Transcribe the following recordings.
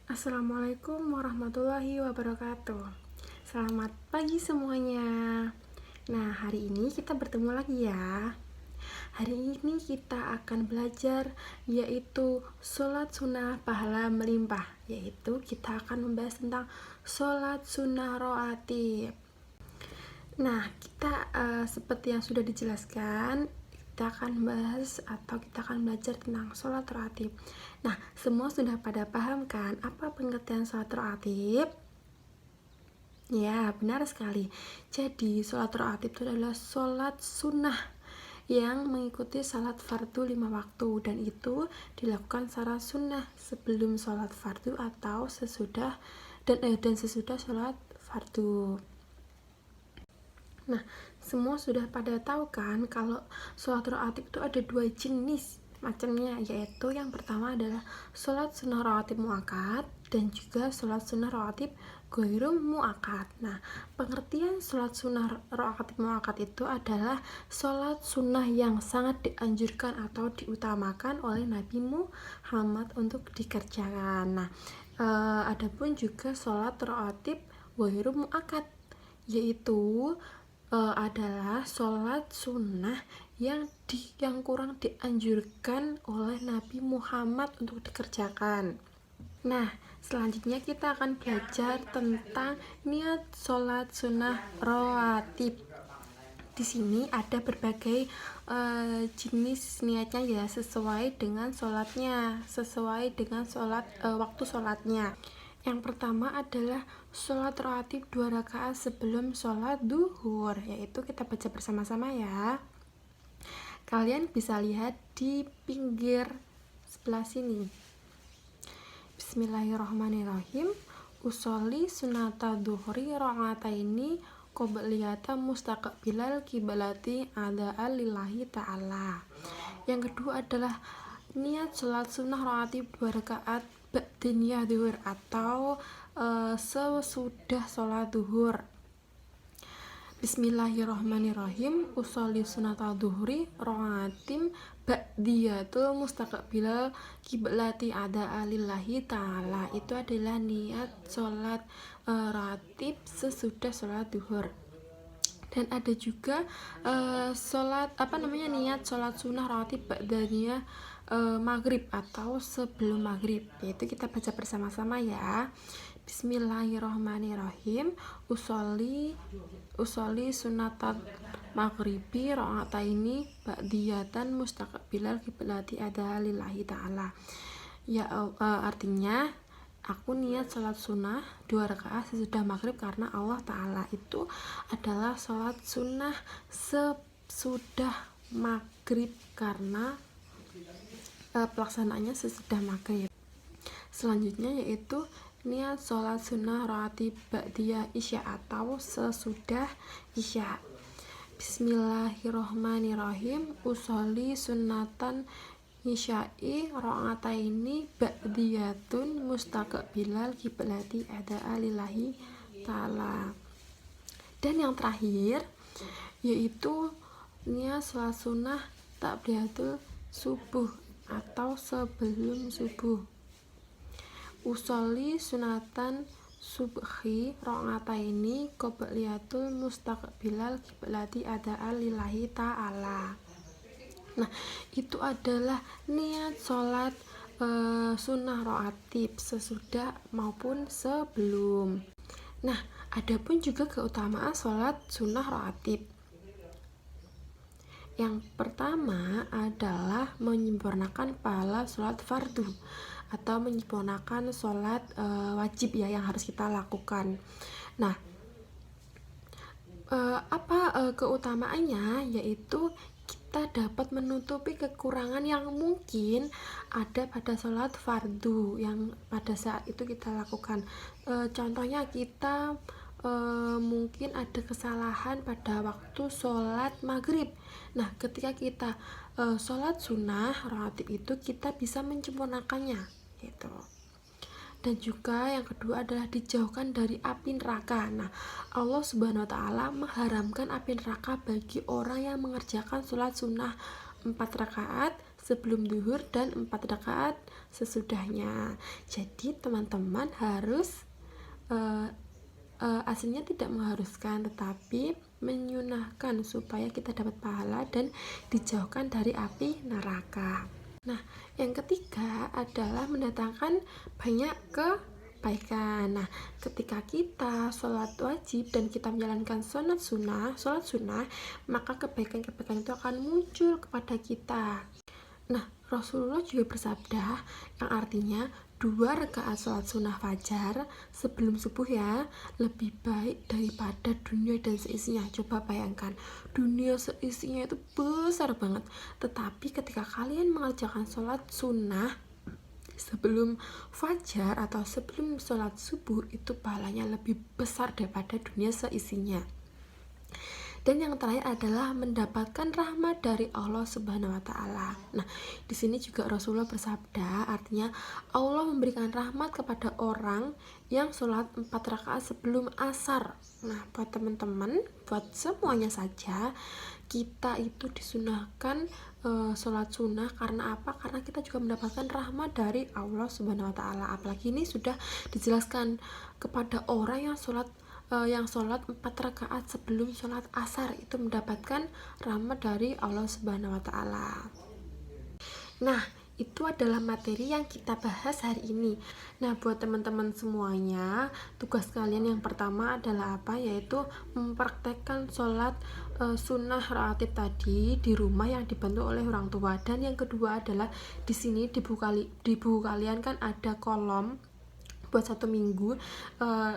Assalamualaikum warahmatullahi wabarakatuh. Selamat pagi semuanya. Nah, hari ini kita bertemu lagi ya. Hari ini kita akan belajar yaitu sholat sunnah pahala melimpah. Yaitu kita akan membahas tentang sholat sunnah rawatib. Nah, kita seperti yang sudah dijelaskan, kita akan bahas atau kita akan belajar tentang sholat rawatib. Nah, semua sudah pada paham kan apa pengertian sholat rawatib? Ya, benar sekali. Jadi, sholat rawatib itu adalah sholat sunnah yang mengikuti sholat fardu 5 waktu, dan itu dilakukan secara sunnah sebelum sholat fardu atau sesudah dan sesudah sholat fardu. Nah, semua sudah pada tahu kan kalau sholat rawatib itu ada 2 jenis macamnya, yaitu yang pertama adalah sholat sunnah rawatib muakkad dan juga sholat sunnah rawatib ghairu muakkad. Nah, pengertian sholat sunnah rawatib muakkad itu adalah sholat sunnah yang sangat dianjurkan atau diutamakan oleh Nabi Muhammad untuk dikerjakan. Nah, adapun juga sholat rawatib ghairu muakkad, yaitu adalah sholat sunnah yang kurang dianjurkan oleh Nabi Muhammad untuk dikerjakan. Nah, selanjutnya kita akan belajar tentang niat sholat sunnah rawatib. Di sini ada berbagai jenis niatnya ya, sesuai dengan sholatnya, sesuai dengan waktu sholatnya. Yang pertama adalah sholat rawatib 2 rakaat sebelum sholat duhur, yaitu kita baca bersama-sama ya. Kalian bisa lihat di pinggir sebelah sini. Bismillahirrahmanirrahim. Usolli sunata duhri rakaataini qobliyata mustaqbilal kiblati adaan lillahi ta'ala. Yang kedua adalah niat sholat sunnah rawatib 2 rakaat ba'diniyah duhur atau sesudah sholat duhur. Bismillahirrahmanirrahim. Usolli sunata duhri rakaatim ba'diyatul mustaqbilal kiblati adaan lillahi ta'ala. Itu adalah niat sholat rawatib sesudah sholat duhur. Dan ada juga niat sholat sunnah rawatib ba'daniyah maghrib atau sebelum maghrib, yaitu kita baca bersama-sama ya. Bismillahirrahmanirrahim. Usolli sunatat maghribi rakaataini ba'diyatan mustaqbilal kiblati adaan lillahi ta'ala. Ya, artinya aku niat sholat sunnah 2 rakaat sesudah maghrib karena Allah Ta'ala itu adalah sholat sunnah sesudah maghrib karena pelaksanaannya sesudah maghrib. Selanjutnya yaitu niat sholat sunnah rawatib ba'diyah isya atau sesudah isya. Bismillahirrahmanirrahim. Usolli sunnatan isya'i rakaataini ba'diyatun mustaqbilal kiblati adaan lillahi ta'ala. Dan yang terakhir yaitu niat sholat sunnah takbiratul subuh atau sebelum subuh. Usolli sunatan subhi rakaataini qobliyatul mustaqbilal kiblati adaan lillahi ta'ala. Nah, itu adalah niat sholat sunnah rawatib sesudah maupun sebelum. Nah, adapun juga keutamaan sholat sunnah rawatib. Yang pertama adalah menyempurnakan pahala sholat fardu atau menyempurnakan sholat wajib ya yang harus kita lakukan. Nah, keutamaannya yaitu kita dapat menutupi kekurangan yang mungkin ada pada sholat fardu yang pada saat itu kita lakukan. Contohnya kita mungkin ada kesalahan pada waktu sholat maghrib. Nah, ketika kita sholat sunnah rawatib itu kita bisa menyempurnakannya gitu. Dan juga yang kedua adalah dijauhkan dari api neraka. Nah, Allah Subhanahu wa ta'ala mengharamkan api neraka bagi orang yang mengerjakan sholat sunnah 4 rakaat sebelum duhur dan 4 rakaat sesudahnya. Jadi teman-teman harus aslinya tidak mengharuskan, tetapi menyunahkan supaya kita dapat pahala dan dijauhkan dari api neraka. Nah, yang ketiga adalah mendatangkan banyak kebaikan. Nah, ketika kita sholat wajib dan kita menjalankan sholat sunnah, maka kebaikan-kebaikan itu akan muncul kepada kita. Nah, Rasulullah juga bersabda yang artinya 2 rakaat sholat sunnah fajar sebelum subuh ya lebih baik daripada dunia dan seisinya. Coba bayangkan, dunia seisinya itu besar banget, tetapi ketika kalian mengerjakan sholat sunnah sebelum fajar atau sebelum sholat subuh, itu pahalanya lebih besar daripada dunia seisinya. Dan yang terakhir adalah mendapatkan rahmat dari Allah Subhanahu wa taala. Nah, di sini juga Rasulullah bersabda, artinya Allah memberikan rahmat kepada orang yang sholat 4 rakaat sebelum asar. Nah, buat teman-teman, buat semuanya saja, kita itu disunahkan sholat sunnah. Karena apa? Karena kita juga mendapatkan rahmat dari Allah Subhanahu wa taala. Apalagi ini sudah dijelaskan kepada orang yang sholat 4 rakaat sebelum sholat asar, itu mendapatkan rahmat dari Allah Subhanahu wa taala. Nah, itu adalah materi yang kita bahas hari ini. Nah, buat teman-teman semuanya, tugas kalian yang pertama adalah apa? Yaitu mempraktekkan sholat sunnah rawatib tadi di rumah yang dibantu oleh orang tua. Dan yang kedua adalah di sini di buku kalian kan ada kolom buat 1 minggu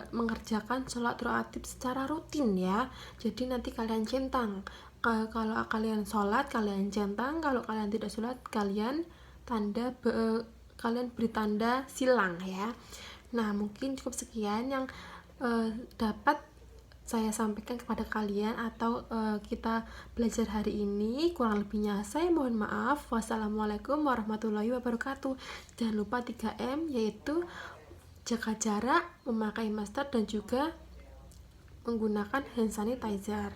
mengerjakan sholat rawatib secara rutin ya. Jadi nanti kalian centang, kalau kalian sholat kalian centang, kalau kalian tidak sholat kalian kalian beri tanda silang ya. Nah, mungkin cukup sekian yang dapat saya sampaikan kepada kalian atau kita belajar hari ini. Kurang lebihnya saya mohon maaf. Wassalamualaikum warahmatullahi wabarakatuh. Jangan lupa 3M, yaitu jaga jarak, memakai masker, dan juga menggunakan hand sanitizer.